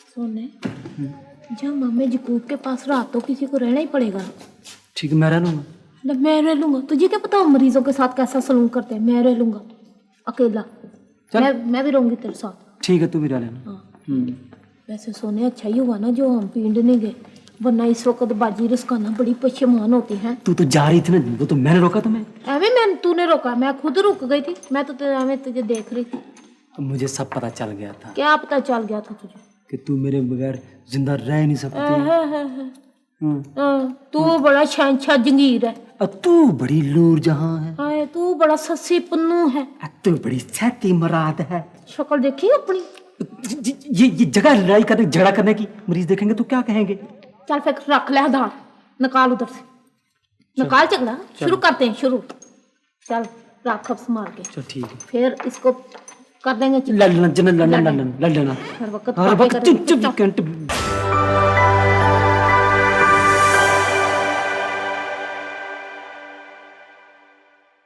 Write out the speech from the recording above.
सोने जहाँ मामे जकूब के पास रात तो किसी को रहना ही पड़ेगा। ठीक है, मैं रह लूंगा। मैं रह लूंगा, तुझे क्या पता मरीजों के साथ कैसा सलूक करते हैं। मैं रह लूंगा अकेला। मैं भी रहूंगी तेरे साथ। ठीक है, तू भी रह लेना। हाँ। वैसे सोने अच्छा ही हुआ ना जो हम पिंड नहीं गए, वरना इस वक्त बाजी रिस्काना बड़ी पशेमान होती है। तू तो जा रही थी ना, वो तो मैंने रोका तुम्हें। तूने रोका? मैं खुद रुक गई थी। मैं तो तुझे देख रही थी। मुझे सब पता चल गया था। क्या पता चल गया था तुझे? कि तू मेरे बगैर जिंदा रह नहीं सकती। तू बड़ा शहंशाह जंगीर है। तू बड़ी लूर जहां है। हाय तू बड़ा सस्सी पन्नू है। तू बड़ी सैती मराद है। शक्ल देखी अपनी? ये जगह लड़ाई करने झगड़ा करने की। मरीज देखेंगे तो क्या कहेंगे? चल फिर रख ले आधार, निकाल उधर से, निकाल झगड़ा। शुरू करते हैं, शुरू। चल रख अब संभाल के। चल ठीक है। फिर इसको कर देंगे लड़ लेना। हर वक्त